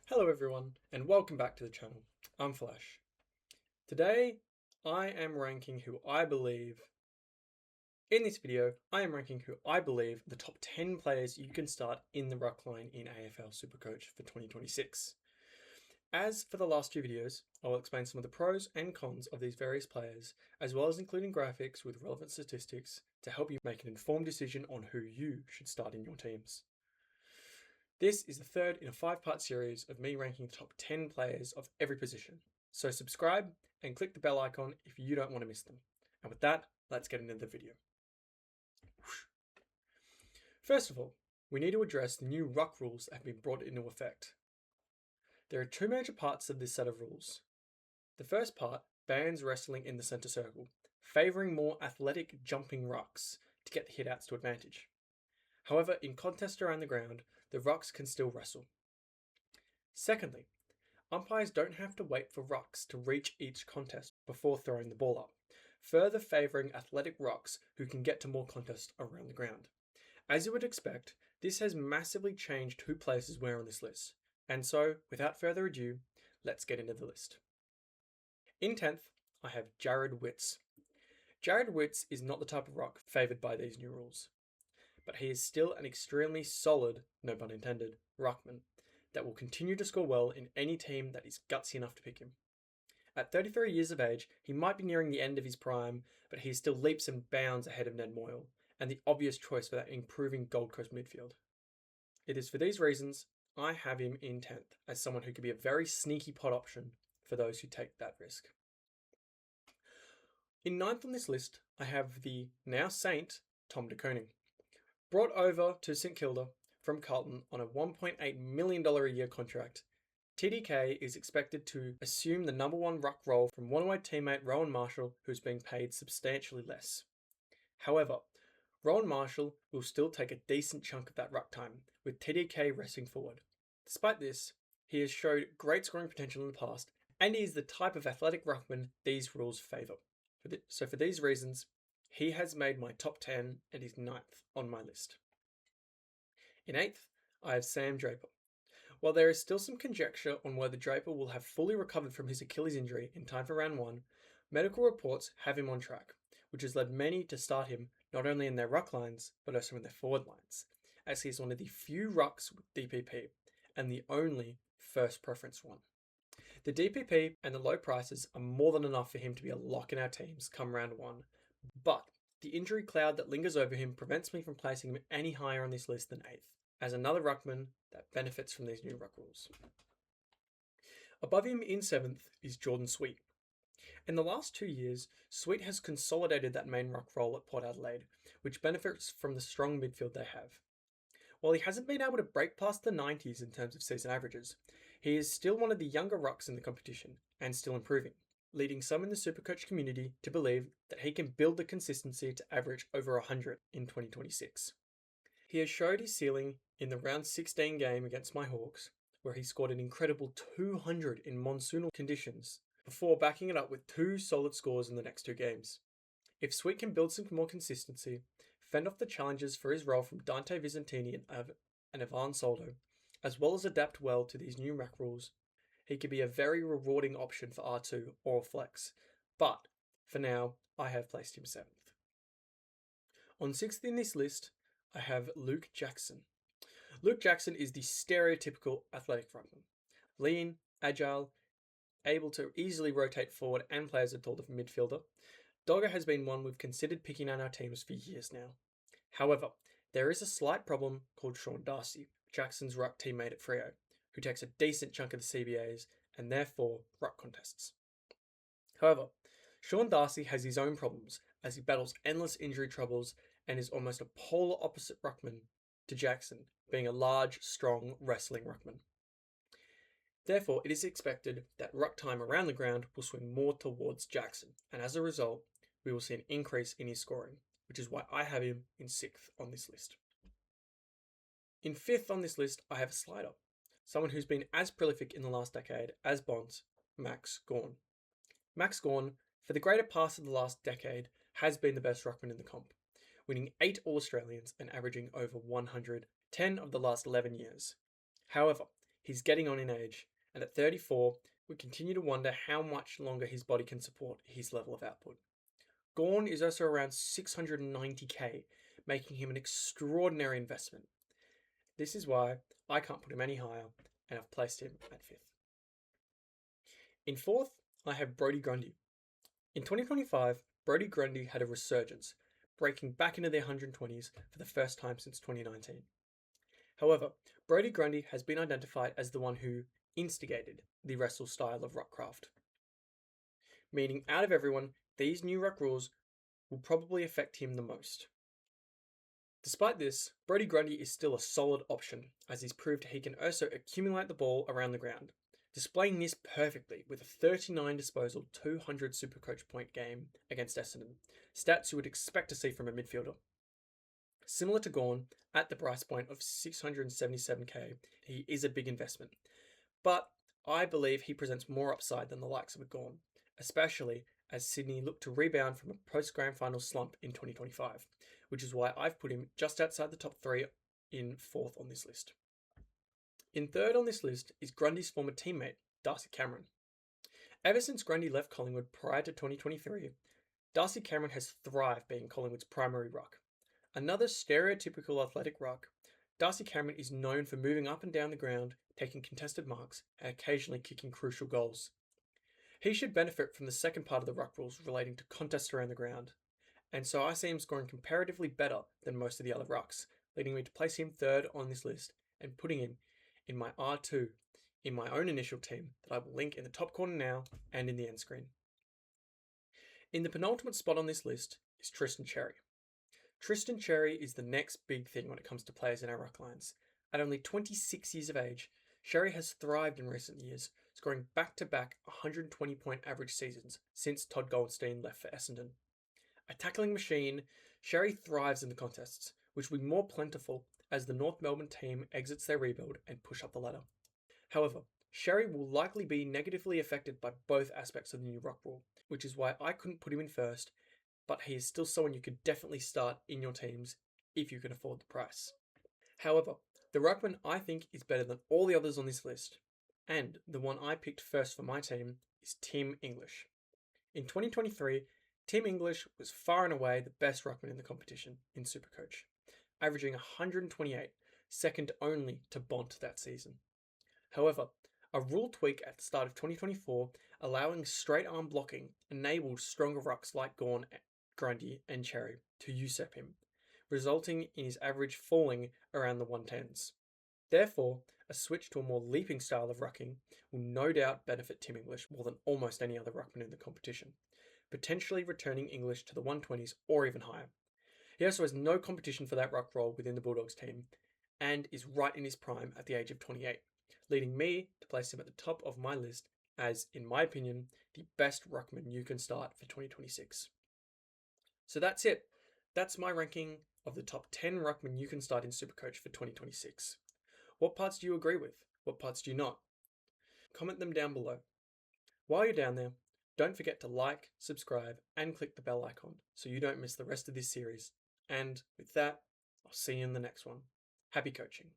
Hello everyone and welcome back to the channel. I'm Flash. Today I am ranking in this video I am ranking who I believe the top 10 players you can start in the ruck line in AFL SuperCoach for 2026. As for the last two videos, I will explain some of the pros and cons of these various players, as well as including graphics with relevant statistics to help you make an informed decision on who you should start in your teams. This is the third in a 5-part series of me ranking the top 10 players of every position. So subscribe and click the bell icon if you don't want to miss them. And with that, let's get into the video. First of all, we need to address the new ruck rules that have been brought into effect. There are two major parts of this set of rules. The first part bans wrestling in the centre circle, favouring more athletic jumping rucks to get the hitouts to advantage. However, in contests around the ground, the rucks can still wrestle. Secondly, umpires don't have to wait for rucks to reach each contest before throwing the ball up, further favouring athletic rucks who can get to more contests around the ground. As you would expect, this has massively changed who places where on this list, and so, without further ado, let's get into the list. In 10th, I have Jared Witts. Jared Witts is not the type of ruck favoured by these new rules, but he is still an extremely solid, no pun intended, ruckman that will continue to score well in any team that is gutsy enough to pick him. At 33 years of age, he might be nearing the end of his prime, but he is still leaps and bounds ahead of Ned Moyle, and the obvious choice for that improving Gold Coast midfield. It is for these reasons I have him in 10th as someone who could be a very sneaky pot option for those who take that risk. In 9th on this list, I have the now Saint Tom de Koning. Brought over to St Kilda from Carlton on a $1.8 million a year contract, TDK is expected to assume the number one ruck role from one-away teammate Rowan Marshall, who's being paid substantially less. However, Rowan Marshall will still take a decent chunk of that ruck time, with TDK resting forward. Despite this, he has showed great scoring potential in the past, and he is the type of athletic ruckman these rules favour. So for these reasons, he has made my top 10 and is 9th on my list. In 8th, I have Sam Draper. While there is still some conjecture on whether Draper will have fully recovered from his Achilles injury in time for round 1, medical reports have him on track, which has led many to start him not only in their ruck lines, but also in their forward lines, as he is one of the few rucks with DPP, and the only first preference one. The DPP and the low prices are more than enough for him to be a lock in our teams come round 1, but the injury cloud that lingers over him prevents me from placing him any higher on this list than 8th, as another ruckman that benefits from these new ruck rules. Above him in 7th is Jordan Sweet. In the last 2 years, Sweet has consolidated that main ruck role at Port Adelaide, which benefits from the strong midfield they have. While he hasn't been able to break past the 90s in terms of season averages, he is still one of the younger rucks in the competition and still improving, leading some in the Supercoach community to believe that he can build the consistency to average over 100 in 2026. He has showed his ceiling in the round 16 game against my Hawks, where he scored an incredible 200 in monsoonal conditions, before backing it up with 2 solid scores in the next 2 games. If Sweet can build some more consistency, fend off the challenges for his role from Dante Visentini and Ivan Soldo, as well as adapt well to these new rack rules, he could be a very rewarding option for R2 or Flex, but for now, I have placed him 7th. On 6th in this list, I have Luke Jackson. Luke Jackson is the stereotypical athletic ruckman. Lean, agile, able to easily rotate forward and play as a taller midfielder. Dogger has been one we've considered picking on our teams for years now. However, there is a slight problem called Sean Darcy, Jackson's ruck teammate at Freo, who takes a decent chunk of the CBAs and therefore ruck contests. However, Sean Darcy has his own problems as he battles endless injury troubles and is almost a polar opposite ruckman to Jackson, being a large, strong, wrestling ruckman. Therefore, it is expected that ruck time around the ground will swing more towards Jackson, and as a result, we will see an increase in his scoring, which is why I have him in 6th on this list. In 5th on this list, I have a slider, someone who's been as prolific in the last decade as Bonds, Max Gawn. Max Gawn, for the greater part of the last decade, has been the best ruckman in the comp, winning 8 All-Australians and averaging over 110 of the last 11 years. However, He's getting on in age, and at 34, we continue to wonder how much longer his body can support his level of output. Gawn is also around 690k, making him an extraordinary investment. This is why I can't put him any higher, and I've placed him at 5th. In 4th, I have Brodie Grundy. In 2025, Brodie Grundy had a resurgence, breaking back into the 120s for the first time since 2019. However, Brodie Grundy has been identified as the one who instigated the wrestle style of Ruckcraft. Meaning, out of everyone, these new Ruck rules will probably affect him the most. Despite this, Brodie Grundy is still a solid option, as he's proved he can also accumulate the ball around the ground, displaying this perfectly with a 39 disposal 200 SuperCoach point game against Essendon, stats you would expect to see from a midfielder. Similar to Gawn, at the price point of 677k, he is a big investment, but I believe he presents more upside than the likes of a Gawn, especially as Sydney look to rebound from a post-grand final slump in 2025, which is why I've put him just outside the top 3 in 4th on this list. In 3rd on this list is Grundy's former teammate, Darcy Cameron. Ever since Grundy left Collingwood prior to 2023, Darcy Cameron has thrived being Collingwood's primary ruck. Another stereotypical athletic ruck, Darcy Cameron is known for moving up and down the ground, taking contested marks, and occasionally kicking crucial goals. He should benefit from the second part of the ruck rules relating to contests around the ground, and so I see him scoring comparatively better than most of the other rucks, leading me to place him 3rd on this list and putting him in my R2 in my own initial team that I will link in the top corner now and in the end screen. In the penultimate spot on this list is Tristan Cherry. Tristan Cherry is the next big thing when it comes to players in our ruck lines. At only 26 years of age, Cherry has thrived in recent years, scoring back-to-back 120-point average seasons since Todd Goldstein left for Essendon. A tackling machine, Cherry thrives in the contests, which will be more plentiful as the North Melbourne team exits their rebuild and push up the ladder. However, Cherry will likely be negatively affected by both aspects of the new ruck rule, which is why I couldn't put him in first, but he is still someone you could definitely start in your teams if you can afford the price. However, the ruckman I think is better than all the others on this list, and the one I picked first for my team is Tim English. In 2023, Tim English was far and away the best ruckman in the competition in SuperCoach, averaging 128, second only to Bont that season. However, a rule tweak at the start of 2024 allowing straight arm blocking enabled stronger rucks like Gawn, Grundy and Cherry to usurp him, resulting in his average falling around the 110s. Therefore, a switch to a more leaping style of rucking will no doubt benefit Tim English more than almost any other ruckman in the competition, potentially returning English to the 120s or even higher. He also has no competition for that ruck role within the Bulldogs team and is right in his prime at the age of 28, leading me to place him at the top of my list as, in my opinion, the best ruckman you can start for 2026. So that's it. That's my ranking of the top 10 ruckmen you can start in SuperCoach for 2026. What parts do you agree with? What parts do you not? Comment them down below. While you're down there, don't forget to like, subscribe, and click the bell icon so you don't miss the rest of this series. And with that, I'll see you in the next one. Happy coaching.